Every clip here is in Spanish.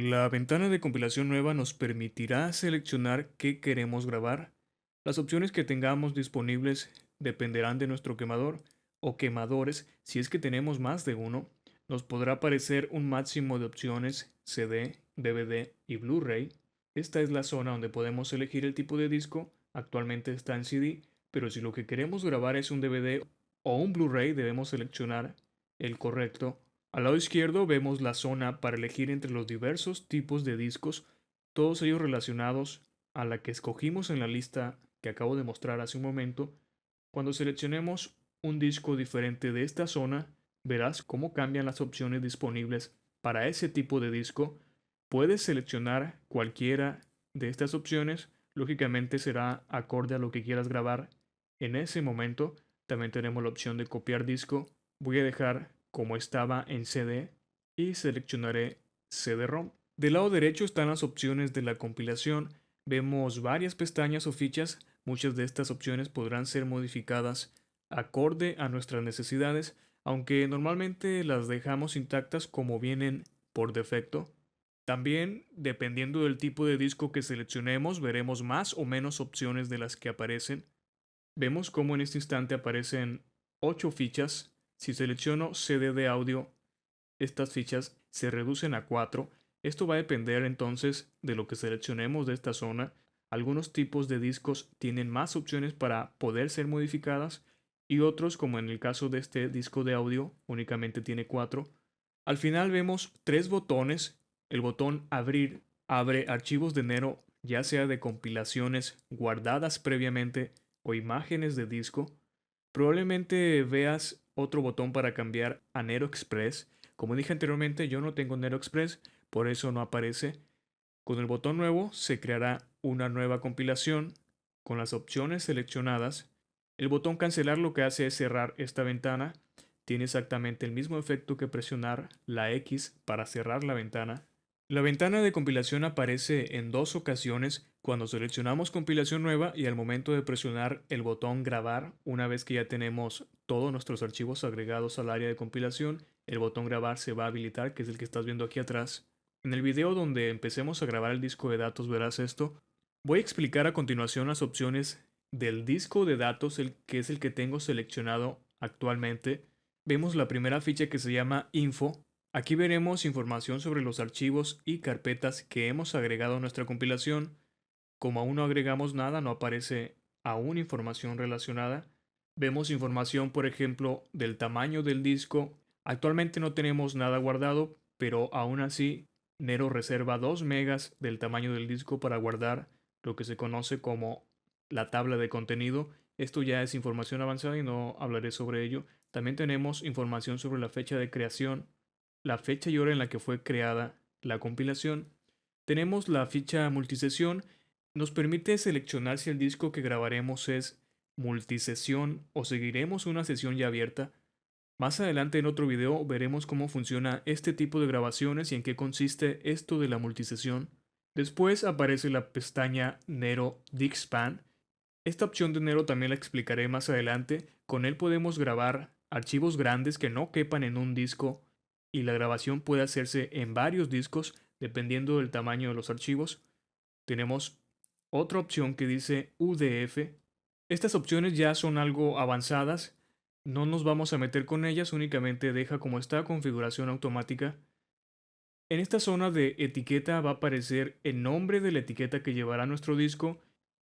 La ventana de compilación nueva nos permitirá seleccionar qué queremos grabar. Las opciones que tengamos disponibles dependerán de nuestro quemador o quemadores si es que tenemos más de uno. Nos podrá aparecer un máximo de opciones CD, DVD y Blu-ray. Esta es la zona donde podemos elegir el tipo de disco. Actualmente está en CD, pero si lo que queremos grabar es un DVD o un Blu-ray debemos seleccionar el correcto. Al lado izquierdo vemos la zona para elegir entre los diversos tipos de discos, todos ellos relacionados a la que escogimos en la lista que acabo de mostrar hace un momento. Cuando seleccionemos un disco diferente de esta zona, verás cómo cambian las opciones disponibles para ese tipo de disco. Puedes seleccionar cualquiera de estas opciones, lógicamente será acorde a lo que quieras grabar en ese momento. También tenemos la opción de copiar disco. Voy a dejar como estaba en CD y seleccionaré CD-ROM. Del lado derecho están las opciones de la compilación. Vemos varias pestañas o fichas. Muchas de estas opciones podrán ser modificadas acorde a nuestras necesidades, aunque normalmente las dejamos intactas como vienen por defecto. También, dependiendo del tipo de disco que seleccionemos, veremos más o menos opciones de las que aparecen. Vemos cómo en este instante aparecen 8 fichas. Si selecciono CD de audio, estas fichas se reducen a 4. Esto va a depender entonces de lo que seleccionemos de esta zona. Algunos tipos de discos tienen más opciones para poder ser modificadas y otros, como en el caso de este disco de audio, únicamente tiene 4. Al final vemos 3 botones. El botón abrir abre archivos de Nero, ya sea de compilaciones guardadas previamente o imágenes de disco. Probablemente veas otro botón para cambiar a Nero Express. Como dije anteriormente, yo no tengo Nero Express, por eso no aparece. Con el botón nuevo se creará una nueva compilación con las opciones seleccionadas. El botón cancelar lo que hace es cerrar esta ventana. Tiene exactamente el mismo efecto que presionar la X para cerrar la ventana. La ventana de compilación aparece en dos ocasiones cuando seleccionamos compilación nueva y al momento de presionar el botón grabar. Una vez que ya tenemos todos nuestros archivos agregados al área de compilación, el botón grabar se va a habilitar, que es el que estás viendo aquí atrás. En el video donde empecemos a grabar el disco de datos verás esto. Voy a explicar a continuación las opciones del disco de datos, el que es el que tengo seleccionado actualmente. Vemos la primera ficha que se llama Info. Aquí veremos información sobre los archivos y carpetas que hemos agregado a nuestra compilación. Como aún no agregamos nada, no aparece aún información relacionada. Vemos información, por ejemplo, del tamaño del disco. Actualmente no tenemos nada guardado, pero aún así Nero reserva 2 megas del tamaño del disco para guardar lo que se conoce como la tabla de contenido. Esto ya es información avanzada y no hablaré sobre ello. También tenemos información sobre la fecha de creación, la fecha y hora en la que fue creada la compilación. Tenemos la ficha multisesión. Nos permite seleccionar si el disco que grabaremos es multisesión o seguiremos una sesión ya abierta. Más adelante en otro video veremos cómo funciona este tipo de grabaciones y en qué consiste esto de la multisesión. Después aparece la pestaña Nero DixSpan. Esta opción de Nero también la explicaré más adelante. Con él podemos grabar archivos grandes que no quepan en un disco y la grabación puede hacerse en varios discos dependiendo del tamaño de los archivos. Tenemos otra opción que dice UDF. Estas opciones ya son algo avanzadas. No nos vamos a meter con ellas, únicamente deja como está configuración automática. En esta zona de etiqueta va a aparecer el nombre de la etiqueta que llevará nuestro disco.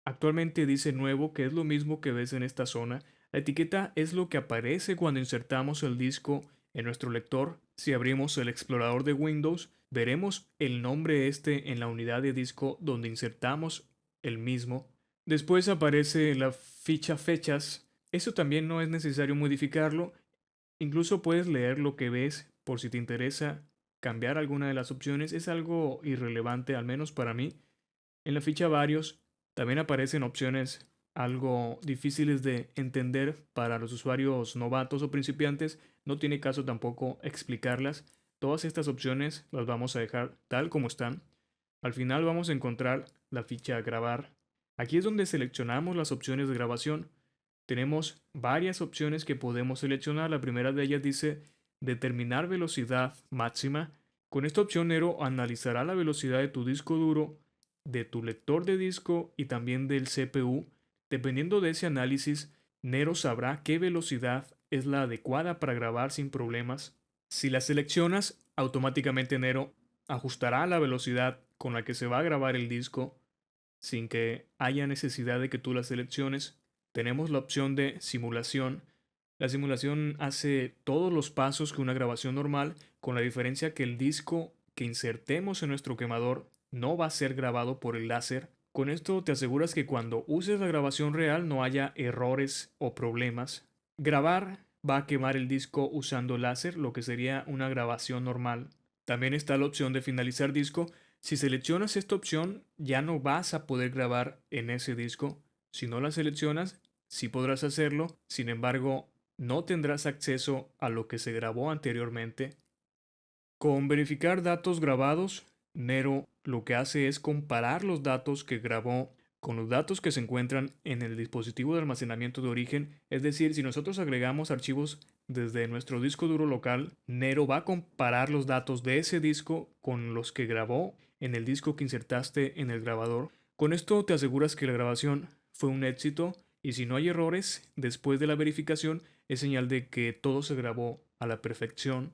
Actualmente dice nuevo, que es lo mismo que ves en esta zona. La etiqueta es lo que aparece cuando insertamos el disco en nuestro lector. Si abrimos el explorador de Windows, veremos el nombre este en la unidad de disco donde insertamos el mismo. Después aparece la ficha fechas. Eso también no es necesario modificarlo. Incluso puedes leer lo que ves por si te interesa cambiar alguna de las opciones. Es algo irrelevante, al menos para mí. En la ficha varios también aparecen opciones algo difíciles de entender para los usuarios novatos o principiantes. No tiene caso tampoco explicarlas. Todas estas opciones las vamos a dejar tal como están. Al final vamos a encontrar la ficha grabar. Aquí es donde seleccionamos las opciones de grabación. Tenemos varias opciones que podemos seleccionar. La primera de ellas dice determinar velocidad máxima. Con esta opción Nero analizará la velocidad de tu disco duro, de tu lector de disco y también del CPU. Dependiendo de ese análisis, Nero sabrá qué velocidad es la adecuada para grabar sin problemas. Si la seleccionas, automáticamente Nero ajustará la velocidad con la que se va a grabar el disco sin que haya necesidad de que tú la selecciones. Tenemos la opción de simulación. La simulación hace todos los pasos que una grabación normal, con la diferencia que el disco que insertemos en nuestro quemador no va a ser grabado por el láser. Con esto te aseguras que cuando uses la grabación real no haya errores o problemas. Grabar va a quemar el disco usando láser, lo que sería una grabación normal. También está la opción de finalizar disco. Si seleccionas esta opción, ya no vas a poder grabar en ese disco. Si no la seleccionas, sí podrás hacerlo. Sin embargo, no tendrás acceso a lo que se grabó anteriormente. Con verificar datos grabados, Nero lo que hace es comparar los datos que grabó con los datos que se encuentran en el dispositivo de almacenamiento de origen. Es decir, si nosotros agregamos archivos desde nuestro disco duro local, Nero va a comparar los datos de ese disco con los que grabó en el disco que insertaste en el grabador. Con esto te aseguras que la grabación fue un éxito y si no hay errores después de la verificación es señal de que todo se grabó a la perfección.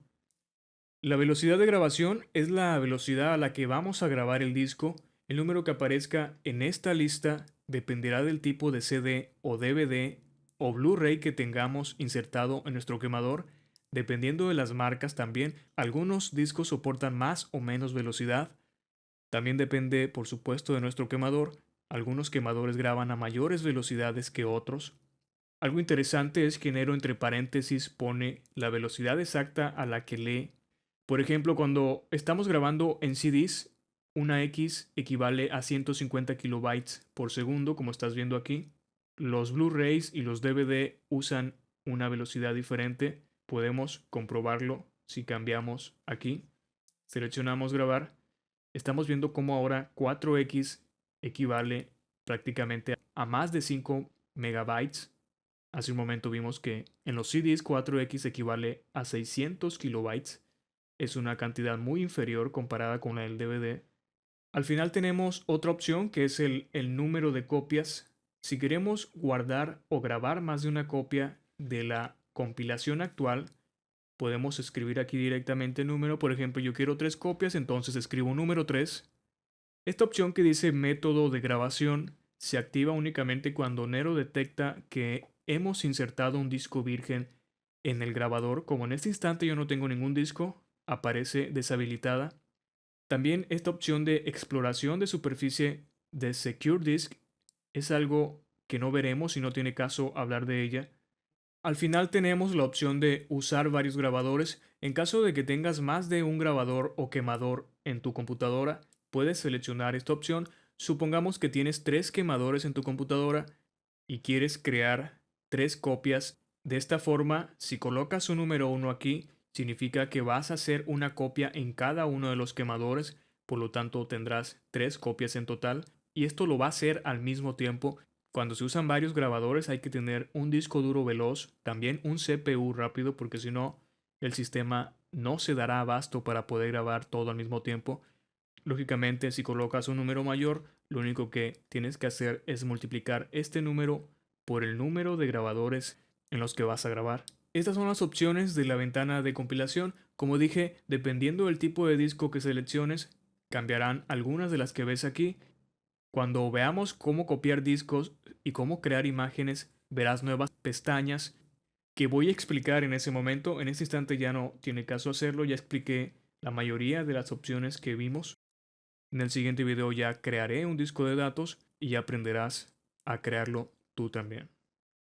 La velocidad de grabación es la velocidad a la que vamos a grabar el disco. El número que aparezca en esta lista dependerá del tipo de CD o DVD o Blu-ray que tengamos insertado en nuestro quemador. Dependiendo de las marcas también, algunos discos soportan más o menos velocidad. También depende, por supuesto, de nuestro quemador. Algunos quemadores graban a mayores velocidades que otros. Algo interesante es que Nero entre paréntesis pone la velocidad exacta a la que lee. Por ejemplo, cuando estamos grabando en CDs, una X equivale a 150 kilobytes por segundo, como estás viendo aquí. Los Blu-rays y los DVD usan una velocidad diferente. Podemos comprobarlo si cambiamos aquí. Seleccionamos grabar. Estamos viendo cómo ahora 4X equivale prácticamente a más de 5 megabytes. Hace un momento vimos que en los CDs 4X equivale a 600 kilobytes. Es una cantidad muy inferior comparada con la del DVD. Al final tenemos otra opción que es el número de copias. Si queremos guardar o grabar más de una copia de la compilación actual, podemos escribir aquí directamente el número. Por ejemplo, yo quiero 3 copias, entonces escribo número 3. Esta opción que dice método de grabación se activa únicamente cuando Nero detecta que hemos insertado un disco virgen en el grabador. Como en este instante yo no tengo ningún disco, aparece deshabilitada. También esta opción de exploración de superficie de Secure Disk es algo que no veremos y no tiene caso hablar de ella. Al final tenemos la opción de usar varios grabadores. En caso de que tengas más de un grabador o quemador en tu computadora, puedes seleccionar esta opción. Supongamos que tienes 3 quemadores en tu computadora y quieres crear 3 copias. De esta forma, si colocas un número 1 aquí, significa que vas a hacer una copia en cada uno de los quemadores, por lo tanto tendrás 3 copias en total y esto lo va a hacer al mismo tiempo. Cuando se usan varios grabadores hay que tener un disco duro veloz, también un CPU rápido porque si no el sistema no se dará abasto para poder grabar todo al mismo tiempo. Lógicamente, si colocas un número mayor, lo único que tienes que hacer es multiplicar este número por el número de grabadores en los que vas a grabar. Estas son las opciones de la ventana de compilación. Como dije, dependiendo del tipo de disco que selecciones, cambiarán algunas de las que ves aquí. Cuando veamos cómo copiar discos y cómo crear imágenes, verás nuevas pestañas que voy a explicar en ese momento. En este instante ya no tiene caso hacerlo, ya expliqué la mayoría de las opciones que vimos. En el siguiente video ya crearé un disco de datos y ya aprenderás a crearlo tú también.